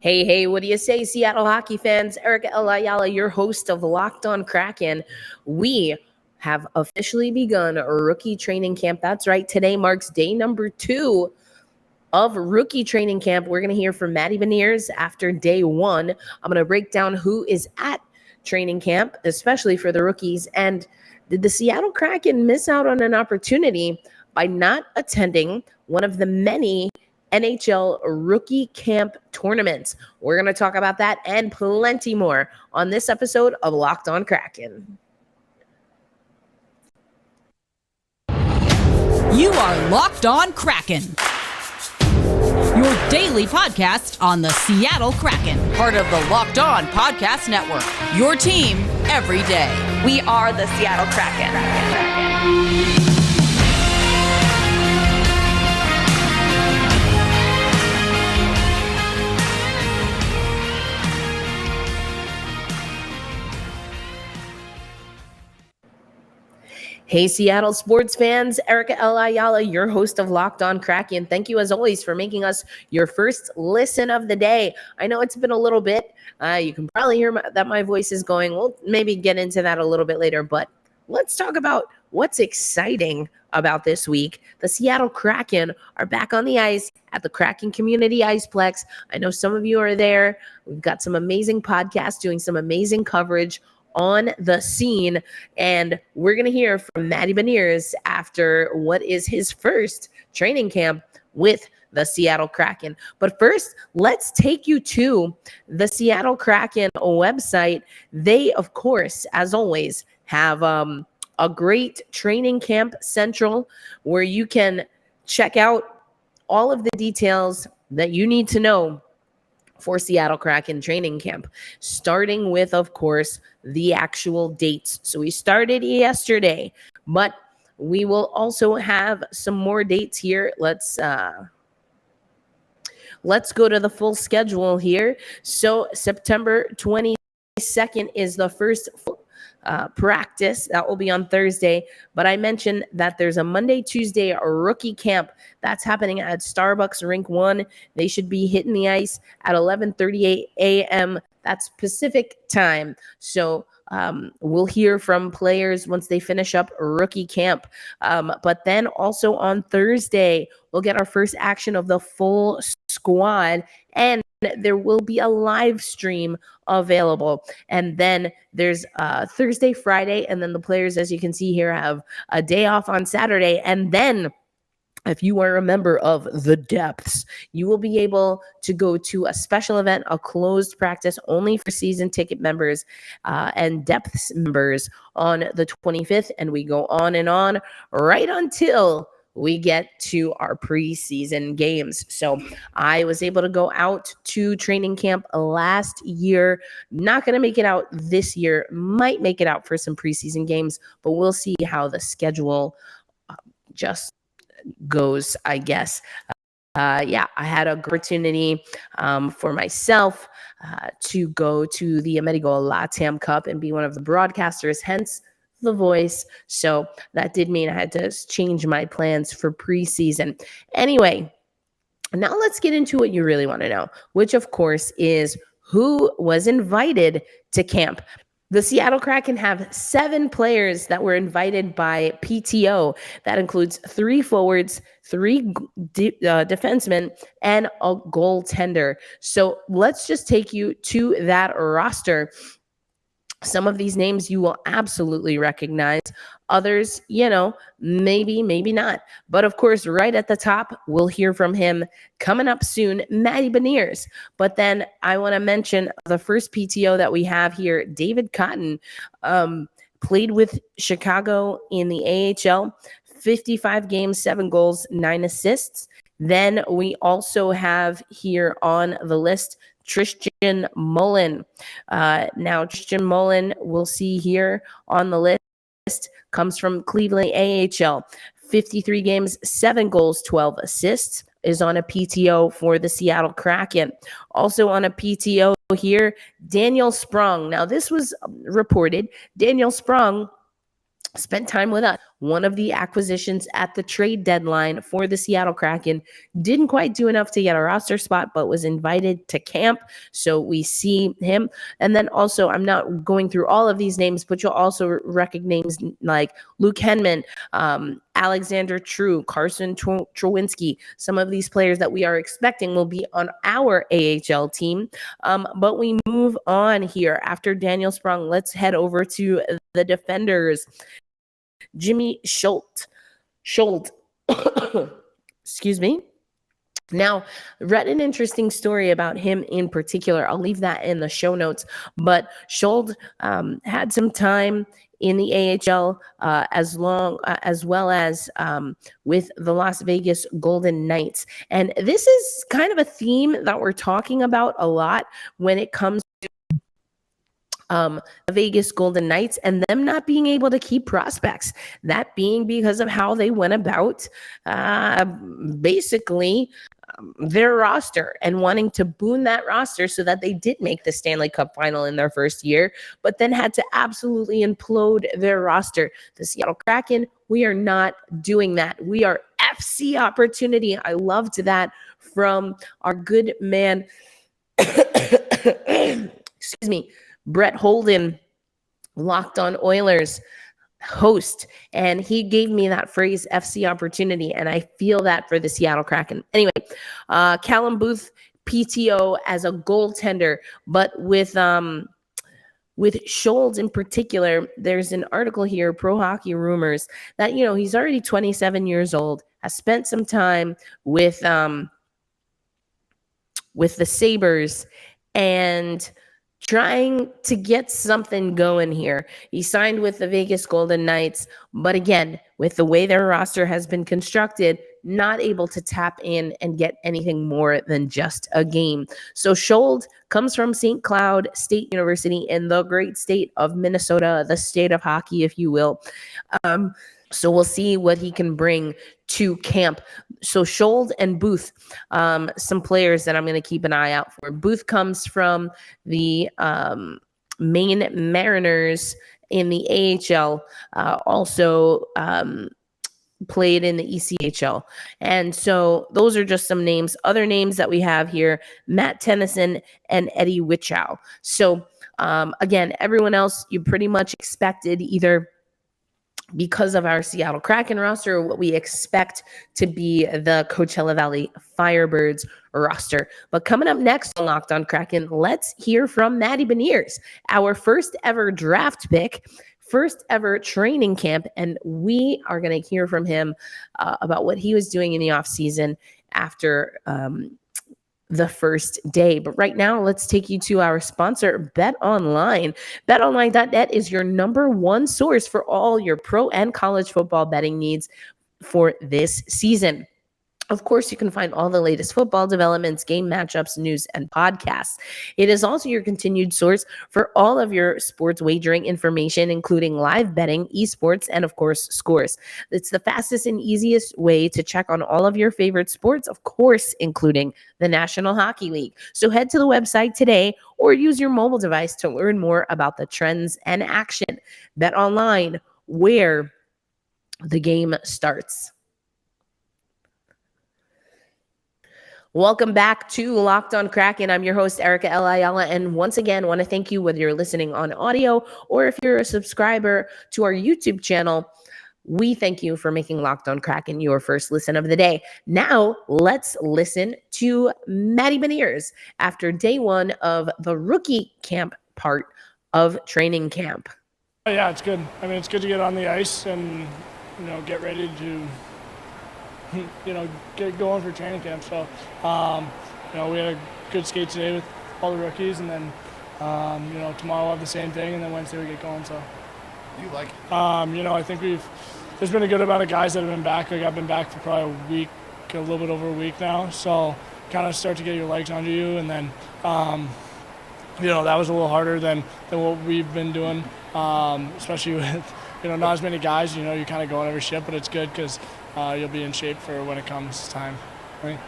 Hey, hey, what do you say, Seattle hockey fans? Ayala, your host of Locked on Kraken. We have officially begun a rookie training camp. That's right. Today marks day number 2 of rookie training camp. We're going to hear from Matty Beniers after day 1. I'm going to break down who is at training camp, especially for the rookies. And did the Seattle Kraken miss out on an opportunity by not attending one of the many NHL rookie camp tournaments? We're going to talk about that and plenty more on this episode of Locked on Kraken. You are Locked on Kraken, your daily podcast on the Seattle Kraken, part of the Locked On Podcast Network, your team every day. We are the Seattle Kraken. Hey, Seattle sports fans, Ayala, your host of Locked on Kraken. Thank you, as always, for making us your first listen of the day. I know it's been a little bit. You can probably hear that my voice is going. We'll maybe get into that a little bit later, but let's talk about what's exciting about this week. The Seattle Kraken are back on the ice at the Kraken Community Iceplex. I know some of you are there. We've got some amazing podcasts doing some amazing coverage on the scene, and we're going to hear from Matty Beniers after what is his first training camp with the Seattle Kraken. But first, let's take you to the Seattle Kraken website. They, of course, as always, have a great training camp central where you can check out all of the details that you need to know for Seattle Kraken training camp, starting with, of course, the actual dates. So we started yesterday, but we will also have some more dates here. Let's go to the full schedule here. So September 22nd is the first practice. That will be on Thursday. But I mentioned that there's a Monday, Tuesday rookie camp that's happening at Starbucks Rink 1. They should be hitting the ice at 11:38 a.m. That's Pacific time. So we'll hear from players once they finish up rookie camp. But then also on Thursday, we'll get our first action of the full squad, and there will be a live stream available. And then there's Thursday, Friday, and then the players, as you can see here, have a day off on Saturday. And then if you are a member of the Depths, you will be able to go to a special event, a closed practice only for season ticket members and Depths members on the 25th. And we go on and on right until we get to our preseason games. So I was able to go out to training camp last year. Not going to make it out this year. Might make it out for some preseason games, but we'll see how the schedule just goes, I guess. I had an opportunity for myself to go to the Amerigo Latam Cup and be one of the broadcasters, hence the voice. So that did mean I had to change my plans for preseason. Anyway, now let's get into what you really want to know, which of course is who was invited to camp. The Seattle Kraken have 7 players that were invited by PTO. That includes 3 forwards, 3 defensemen, and a goaltender. So let's just take you to that roster. Some of these names you will absolutely recognize. Others, maybe not. But of course, right at the top, we'll hear from him coming up soon, Matty Beniers. But then I want to mention the first PTO that we have here, David Cotton, played with Chicago in the AHL, 55 games, 7 goals, 9 assists. Then we also have here on the list Tristan Mullen. Now, Tristan Mullen, we'll see here on the list, comes from Cleveland AHL. 53 games, 7 goals, 12 assists, is on a PTO for the Seattle Kraken. Also on a PTO here, Daniel Sprong. Now, this was reported. Daniel Sprong spent time with us one of the acquisitions at the trade deadline for the Seattle Kraken. Didn't quite do enough to get a roster spot, but was invited to camp. So we see him. And then also, I'm not going through all of these names, but you'll also recognize names like Luke Henman, Alexander True, Carson Trowinski. Some of these players that we are expecting will be on our AHL team. But we move on here. After Daniel Sprong, let's head over to the defenders. Jimmy Schultz. Excuse me. Now, read an interesting story about him in particular. I'll leave that in the show notes. But Schultz had some time in the AHL as well as with the Las Vegas Golden Knights. And this is kind of a theme that we're talking about a lot when it comes to the Vegas Golden Knights and them not being able to keep prospects. That being because of how they went about basically their roster and wanting to boon that roster so that they did make the Stanley Cup final in their first year, but then had to absolutely implode their roster. The Seattle Kraken, we are not doing that. We are FC opportunity. I loved that from our good man, excuse me, Brett Holden, Locked On Oilers host, and he gave me that phrase FC opportunity, and I feel that for the Seattle Kraken. Anyway, Callum Booth, PTO as a goaltender, but with Schultz in particular, there's an article here, Pro Hockey Rumors, that, you know, he's already 27 years old, has spent some time with the Sabres, and trying to get something going here. He signed with the Vegas Golden Knights, but again, with the way their roster has been constructed, not able to tap in and get anything more than just a game. So Schultz comes from St. Cloud State University in the great state of Minnesota, the state of hockey, if you will. So we'll see what he can bring to camp. So Schultz and Booth, some players that I'm going to keep an eye out for. Booth comes from the Maine Mariners in the AHL, also played in the ECHL. And so those are just some names. Other names that we have here, Matt Tennyson and Eddie Wichow. So again, everyone else you pretty much expected either because of our Seattle Kraken roster, or what we expect to be the Coachella Valley Firebirds roster. But coming up next on Locked On Kraken, let's hear from Matty Beniers, our first ever draft pick, first ever training camp, and we are going to hear from him about what he was doing in the offseason after the first day. But right now, let's take you to our sponsor, BetOnline. BetOnline.net is your number one source for all your pro and college football betting needs for this season. Of course, you can find all the latest football developments, game matchups, news, and podcasts. It is also your continued source for all of your sports wagering information, including live betting, esports, and of course, scores. It's the fastest and easiest way to check on all of your favorite sports, of course, including the National Hockey League. So head to the website today or use your mobile device to learn more about the trends and action. Bet online, where the game starts. Welcome back to Locked On Kraken. I'm your host, Erica L. Ayala, and once again, want to thank you whether you're listening on audio or if you're a subscriber to our YouTube channel. We thank you for making Locked On Kraken your first listen of the day. Now, let's listen to Matty Beniers after day one of the rookie camp part of training camp. Yeah, it's good. I mean, it's good to get on the ice and, get ready to get going for training camp. So, we had a good skate today with all the rookies, and then, tomorrow we'll have the same thing, and then Wednesday we get going. So, do you like it? I think there's been a good amount of guys that have been back. Like, I've been back for probably a week, a little bit over a week now. So, kind of start to get your legs under you, and then, that was a little harder than what we've been doing, especially with, not as many guys. You kind of go on every shift, but it's good because you'll be in shape for when it comes time. Right?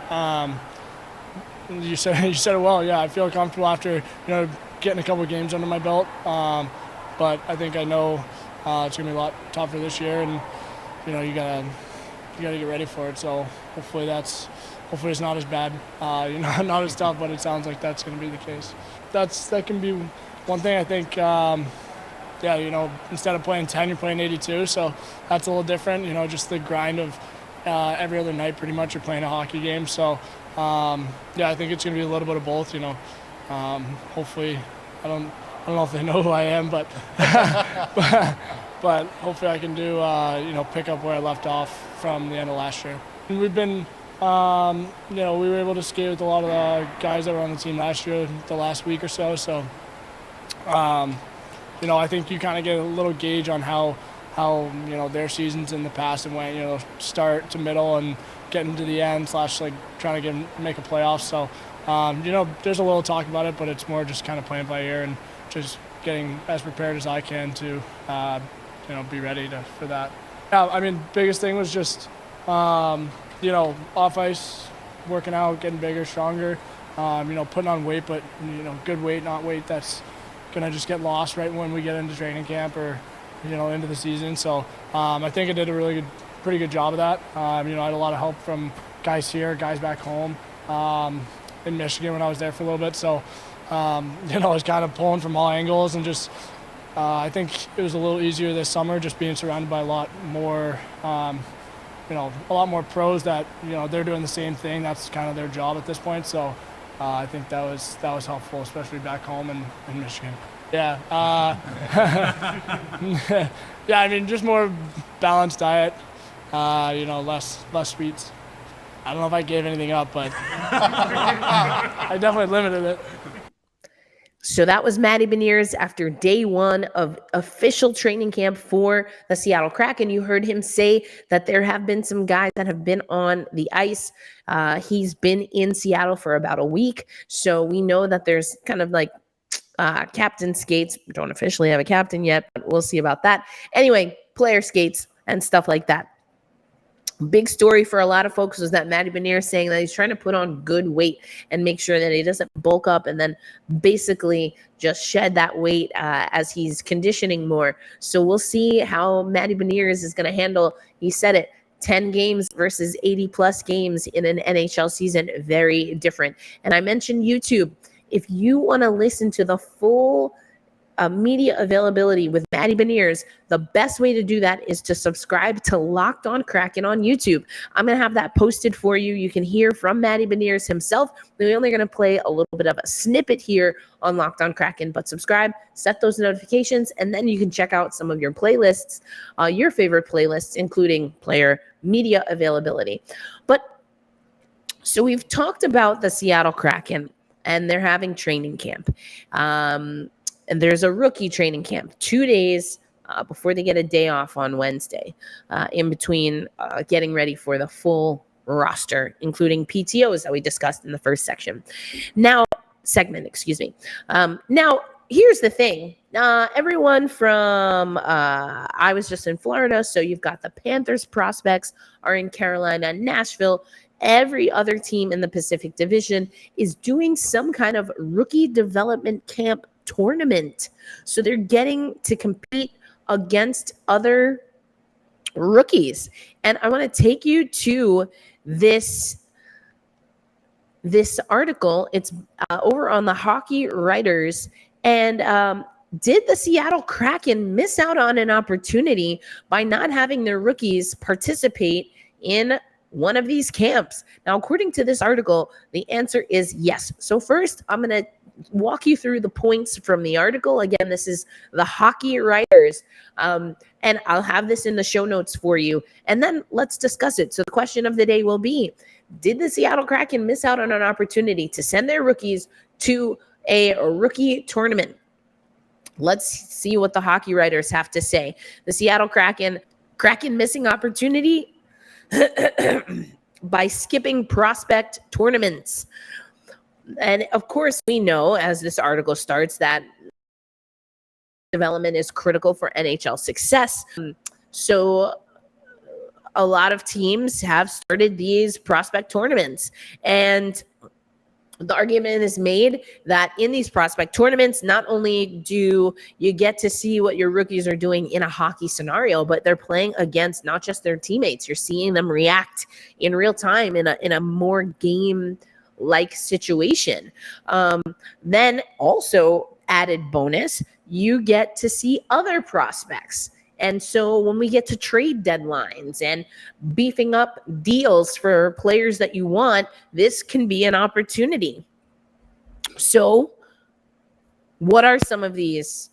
You said it well. Yeah, I feel comfortable after getting a couple of games under my belt. But I think I know it's gonna be a lot tougher this year, and you gotta get ready for it. So hopefully it's not as bad, not as tough, but it sounds like that's going to be the case. That can be one thing I think. Instead of playing 10, you're playing 82, so that's a little different. Just the grind of every other night, pretty much, you're playing a hockey game. So I think it's going to be a little bit of both. Hopefully, I don't know if they know who I am, but but hopefully I can do pick up where I left off from the end of last year. And we've been. We were able to skate with a lot of the guys that were on the team last year, the last week or so. So, I think you kind of get a little gauge on how their seasons in the past and went, start to middle and getting to the end / like trying to make a playoff. So, there's a little talk about it, but it's more just kind of playing by ear and just getting as prepared as I can to, be ready for that. Yeah, biggest thing was just. Off ice, working out, getting bigger, stronger, putting on weight, but, good weight, not weight that's going to just get lost right when we get into training camp or, into the season. So I think I did a pretty good job of that. I had a lot of help from guys here, guys back home in Michigan when I was there for a little bit. So, I was kind of pulling from all angles and just, I think it was a little easier this summer just being surrounded by a lot more a lot more pros that, they're doing the same thing. That's kind of their job at this point. So I think that was helpful, especially back home in Michigan. Yeah. Just more balanced diet, less sweets. I don't know if I gave anything up, but I definitely limited it. So that was Matty Beniers after day 1 of official training camp for the Seattle Kraken. You heard him say that there have been some guys that have been on the ice. He's been in Seattle for about a week. So we know that there's kind of like captain skates. We don't officially have a captain yet, but we'll see about that. Anyway, player skates and stuff like that. Big story for a lot of folks was that Matty Beniers saying that he's trying to put on good weight and make sure that he doesn't bulk up and then basically just shed that weight as he's conditioning more. So we'll see how Matty Beniers is going to handle, he said it, 10 games versus 80 plus games in an NHL season. Very different. And I mentioned YouTube. If you want to listen to the full media availability with Matty Beniers, the best way to do that is to subscribe to Locked On Kraken on YouTube. I'm going to have that posted for you. You can hear from Matty Beniers himself. We're only going to play a little bit of a snippet here on Locked On Kraken, but subscribe, set those notifications, and then you can check out some of your playlists, your favorite playlists, including player media availability. But so we've talked about the Seattle Kraken, and they're having training camp. And there's a rookie training camp 2 days before they get a day off on Wednesday, in between getting ready for the full roster, including PTOs that we discussed in the first segment. Now, here's the thing. Everyone from, I was just in Florida, so you've got the Panthers prospects are in Carolina, Nashville. Every other team in the Pacific Division is doing some kind of rookie development camp tournament. So they're getting to compete against other rookies. And I want to take you to this article. It's over on the Hockey Writers. And did the Seattle Kraken miss out on an opportunity by not having their rookies participate in one of these camps? Now, according to this article, the answer is yes. So first, I'm going to walk you through the points from the article. Again, this is the Hockey Writers, and I'll have this in the show notes for you. And then let's discuss it. So the question of the day will be, did the Seattle Kraken miss out on an opportunity to send their rookies to a rookie tournament? Let's see what the Hockey Writers have to say. The Seattle Kraken missing opportunity by skipping prospect tournaments. And of course, we know, as this article starts, that development is critical for NHL success. So a lot of teams have started these prospect tournaments. And the argument is made that in these prospect tournaments, not only do you get to see what your rookies are doing in a hockey scenario, but they're playing against not just their teammates. You're seeing them react in real time in a more game-like situation. Then also added bonus, you get to see other prospects. And so when we get to trade deadlines and beefing up deals for players that you want, this can be an opportunity. So what are some of these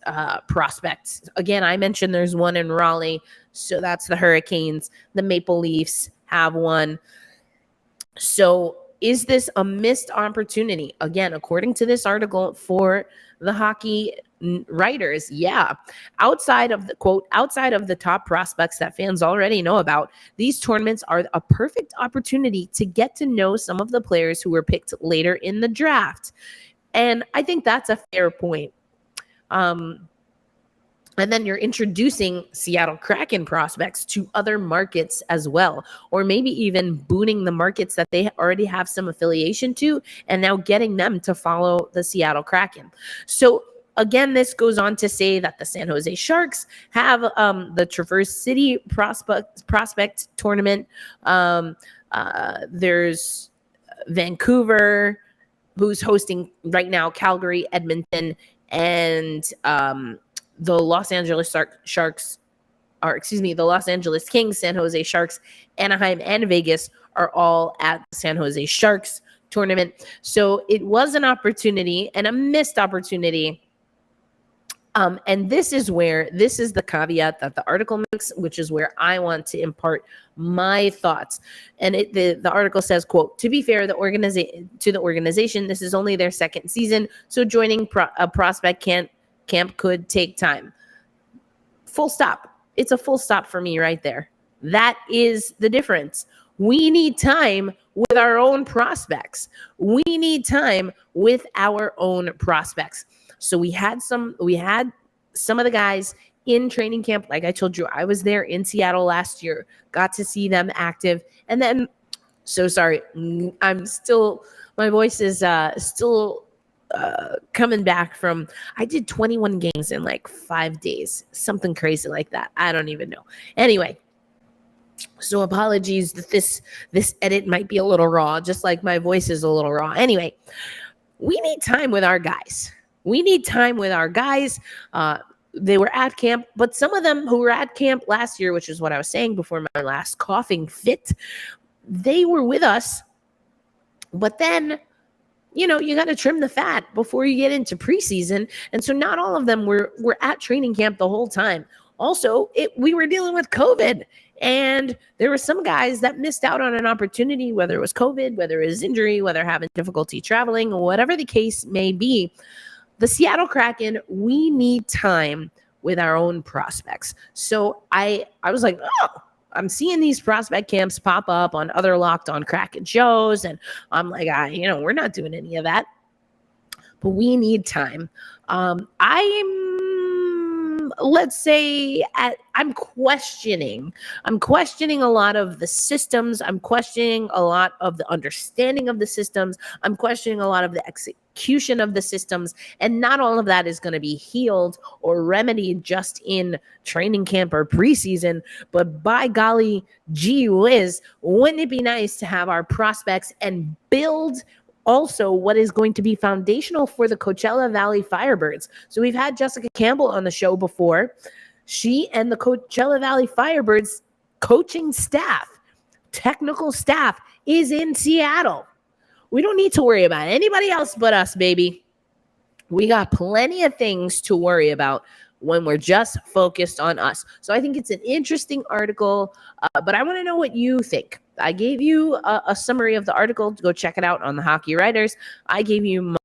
prospects? Again, I mentioned there's one in Raleigh. So that's the Hurricanes. The Maple Leafs have one. So is this a missed opportunity? Again, according to this article for the hockey writers, yeah. Outside of the top prospects that fans already know about, these tournaments are a perfect opportunity to get to know some of the players who were picked later in the draft. And I think that's a fair point. And then you're introducing Seattle Kraken prospects to other markets as well, or maybe even booting the markets that they already have some affiliation to and now getting them to follow the Seattle Kraken. So again, this goes on to say that the San Jose Sharks have the Traverse City prospect tournament. There's Vancouver, who's hosting right now Calgary, Edmonton, and the Los Angeles the Los Angeles Kings, San Jose Sharks, Anaheim, and Vegas are all at the San Jose Sharks tournament. So it was an opportunity and a missed opportunity. And this is the caveat that the article makes, which is where I want to impart my thoughts. And the article says, quote, to be fair, the organization, this is only their second season, so joining a prospect camp could take time. Full stop. It's a full stop for me right there. That is the difference. We need time with our own prospects. We need time with our own prospects. So we had some of the guys in training camp. Like I told you, I was there in Seattle last year, got to see them active. And then, so sorry, my voice is still coming back from, I did 21 games in like 5 days, something crazy like that. I don't even know. Anyway, so apologies that this edit might be a little raw, just like my voice is a little raw. Anyway, we need time with our guys. They were at camp, but some of them who were at camp last year, which is what I was saying before my last coughing fit, they were with us. But then, you got to trim the fat before you get into preseason. And so not all of them were at training camp the whole time. Also, we were dealing with COVID. And there were some guys that missed out on an opportunity, whether it was COVID, whether it was injury, whether having difficulty traveling, whatever the case may be. The Seattle Kraken, we need time with our own prospects. So I was like, I'm seeing these prospect camps pop up on other Locked On Kraken shows. And I'm like, we're not doing any of that. But we need time. I'm questioning a lot of the systems. I'm questioning a lot of the understanding of the systems. I'm questioning a lot of the execution of the systems. And not all of that is going to be healed or remedied just in training camp or preseason. But by golly, gee whiz, wouldn't it be nice to have our prospects and build also what is going to be foundational for the Coachella Valley Firebirds. So we've had Jessica Campbell on the show before. She and the Coachella Valley Firebirds coaching staff, technical staff is in Seattle. We don't need to worry about anybody else but us, baby. We got plenty of things to worry about when we're just focused on us. So I think it's an interesting article, but I want to know what you think. I gave you a summary of the article to go check it out on the Hockey Writers. I gave you my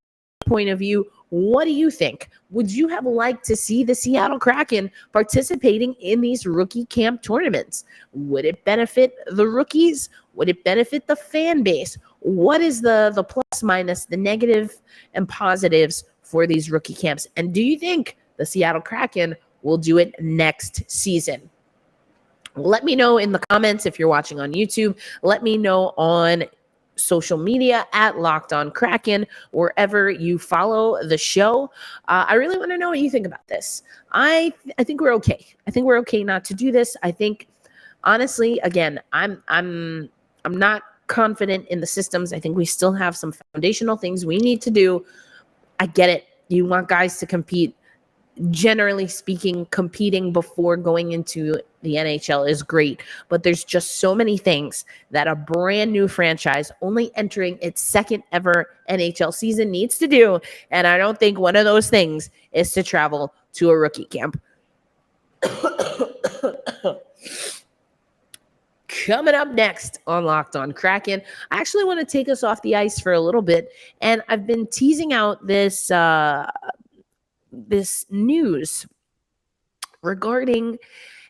point of view. What do you think? Would you have liked to see the Seattle Kraken participating in these rookie camp tournaments? Would it benefit the rookies? Would it benefit the fan base? What is the plus minus, the negative and positives for these rookie camps? And do you think the Seattle Kraken will do it next season? Let me know in the comments if you're watching on YouTube. Let me know on social media at Locked On Kraken, wherever you follow the show. I really want to know what you think about this. I think we're okay. I think we're okay not to do this. I think, honestly, again, I'm not confident in the systems. I think we still have some foundational things we need to do. I get it. You want guys to compete. Generally speaking, competing before going into the NHL is great, but there's just so many things that a brand new franchise only entering its second ever NHL season needs to do. And I don't think one of those things is to travel to a rookie camp. Coming up next on Locked On Kraken, I actually want to take us off the ice for a little bit, and I've been teasing out this news regarding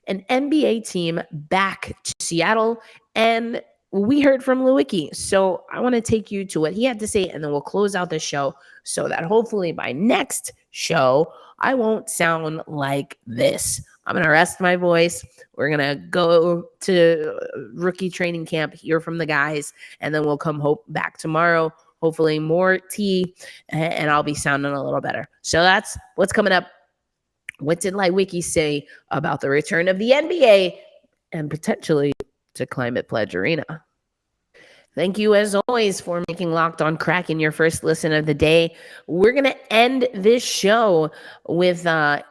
an NBA team back to Seattle, and we heard from Leiweke. So I want to take you to what he had to say, and then we'll close out the show so that hopefully by next show, I won't sound like this. I'm going to rest my voice. We're going to go to rookie training camp, hear from the guys, and then we'll come back tomorrow. Hopefully more tea, and I'll be sounding a little better. So that's what's coming up. What did Leiweke say about the return of the NBA and potentially to Climate Pledge Arena? Thank you, as always, for making Locked On Kraken your first listen of the day. We're going to end this show with Tod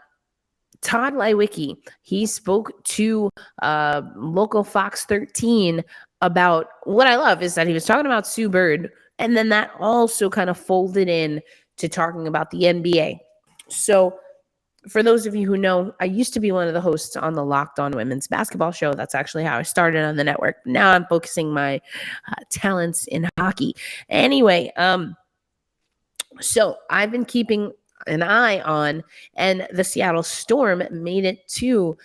Leiweke. He spoke to local Fox 13 about what I love is that he was talking about Sue Bird, and then that also kind of folded in to talking about the NBA. So for those of you who know, I used to be one of the hosts on the Locked On Women's Basketball Show. That's actually how I started on the network. Now I'm focusing my talents in hockey. Anyway, so I've been keeping an eye on, and the Seattle Storm made it to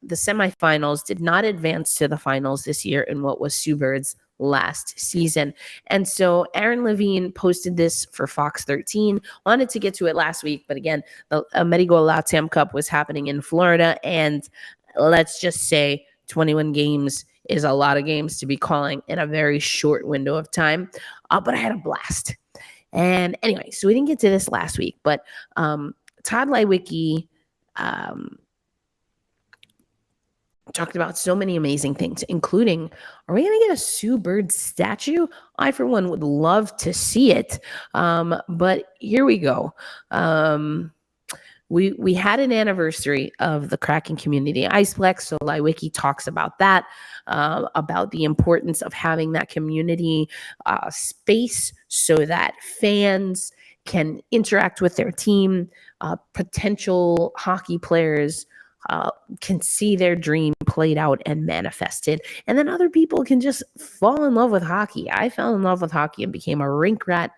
the semifinals, did not advance to the finals this year in what was Sue Bird's last season. And so Aaron Levine posted this for Fox 13, wanted to get to it last week, but again, the Medigo Latam Cup was happening in Florida, and let's just say 21 games is a lot of games to be calling in a very short window of time, but I had a blast. And anyway, so we didn't get to this last week, but Tod Leiweke talked about so many amazing things, including, are we going to get a Sue Bird statue? I, for one, would love to see it. But here we go. We had an anniversary of the Kraken Community Iceplex, so Leiweke talks about that, about the importance of having that community space so that fans can interact with their team, potential hockey players can see their dream played out and manifested. And then other people can just fall in love with hockey. I fell in love with hockey and became a rink rat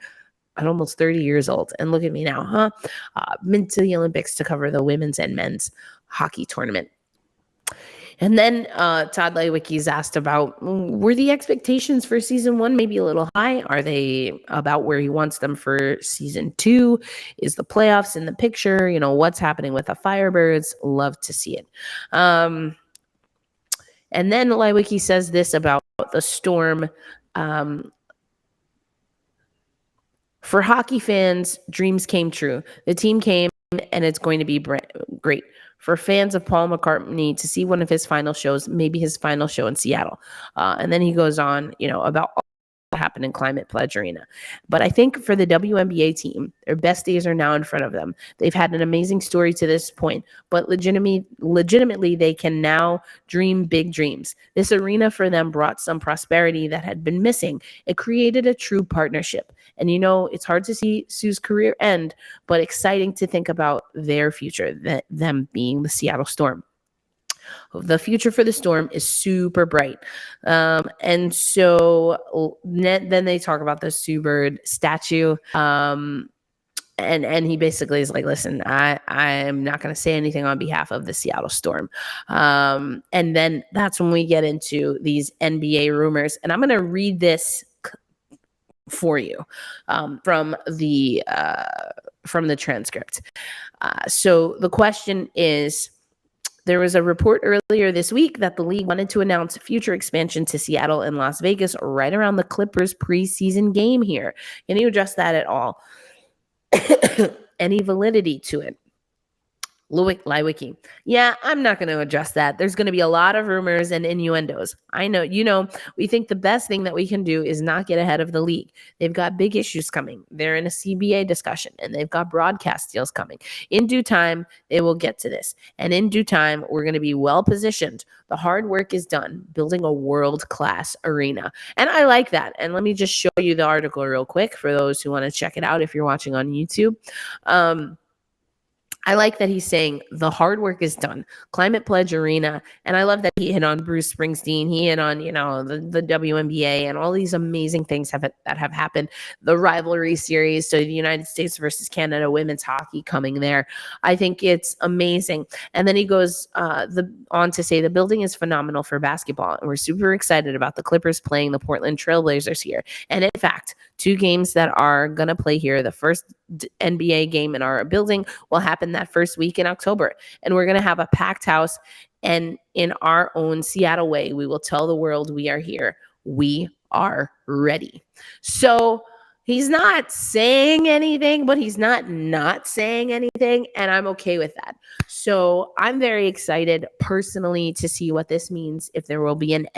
at almost 30 years old. And look at me now, huh? Been to the Olympics to cover the women's and men's hockey tournament. And then Tod Leiweke's asked about, were the expectations for season one maybe a little high? Are they about where he wants them for season two? Is the playoffs in the picture? You know, what's happening with the Firebirds? Love to see it. And then Leiweke says this about the Storm. For hockey fans, dreams came true. The team came, and it's going to be great. For fans of Paul McCartney to see one of his final shows, maybe his final show in Seattle. And then he goes on, about all that happened in Climate Pledge Arena. But I think for the WNBA team, their best days are now in front of them. They've had an amazing story to this point, but legitimately, they can now dream big dreams. This arena for them brought some prosperity that had been missing. It created a true partnership. And it's hard to see Sue's career end, but exciting to think about their future, them being the Seattle Storm. The future for the Storm is super bright. And so then they talk about the Sue Bird statue. And he basically is like, listen, I'm not going to say anything on behalf of the Seattle Storm. And then that's when we get into these NBA rumors. And I'm going to read this for you from the transcript. So the question is, There was a report earlier this week that the league wanted to announce future expansion to Seattle and Las Vegas right around the Clippers preseason game here. Can you address that at all? Any validity to it? Leiweke. Yeah, I'm not going to address that. There's going to be a lot of rumors and innuendos. I know, we think the best thing that we can do is not get ahead of the league. They've got big issues coming. They're in a CBA discussion, and they've got broadcast deals coming. In due time, they will get to this. And in due time, we're going to be well positioned. The hard work is done, building a world-class arena. And I like that. And let me just show you the article real quick for those who want to check it out if you're watching on YouTube. I like that he's saying the hard work is done. Climate Pledge Arena. And I love that he hit on Bruce Springsteen. He hit on, the WNBA and all these amazing things that have happened. The rivalry series. So the United States versus Canada women's hockey coming there. I think it's amazing. And then he goes on to say the building is phenomenal for basketball. And we're super excited about the Clippers playing the Portland Trailblazers here. And in fact, 2 games that are going to play here. The first NBA game in our building will happen that first week in October. And we're going to have a packed house. And in our own Seattle way, we will tell the world we are here. We are ready. So he's not saying anything, but he's not saying anything. And I'm okay with that. So I'm very excited personally to see what this means, if there will be an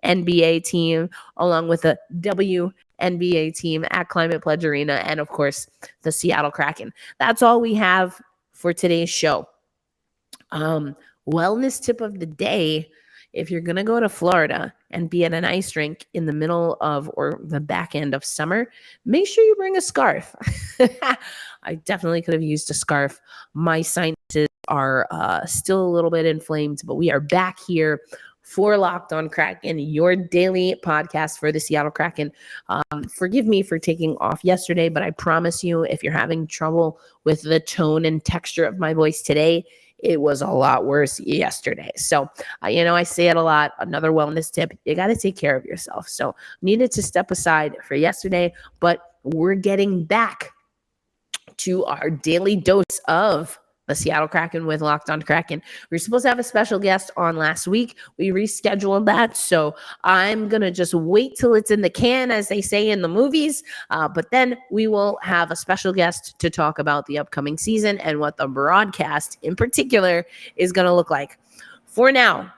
NBA team along with a WNBA team at Climate Pledge Arena, and of course the Seattle Kraken. That's all we have for today's show. Wellness tip of the day: if you're gonna go to Florida and be at an ice rink in the middle of or the back end of summer, make sure you bring a scarf. I definitely could have used a scarf. My sinuses are still a little bit inflamed, but we are back here for Locked On Kraken, your daily podcast for the Seattle Kraken. Forgive me for taking off yesterday, but I promise you, if you're having trouble with the tone and texture of my voice today, it was a lot worse yesterday. So, I say it a lot. Another wellness tip: you got to take care of yourself. So, needed to step aside for yesterday, but we're getting back to our daily dose of the Seattle Kraken with Locked On Kraken. We were supposed to have a special guest on last week. We rescheduled that. So I'm going to just wait till it's in the can, as they say in the movies. But then we will have a special guest to talk about the upcoming season and what the broadcast in particular is going to look like. For now,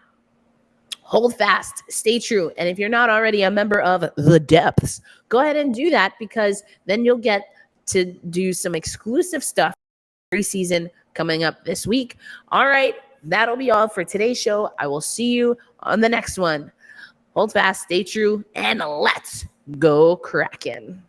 hold fast, stay true. And if you're not already a member of The Depths, go ahead and do that, because then you'll get to do some exclusive stuff preseason coming up this week. All right, that'll be all for today's show. I will see you on the next one. Hold fast, stay true, and let's go Kraken.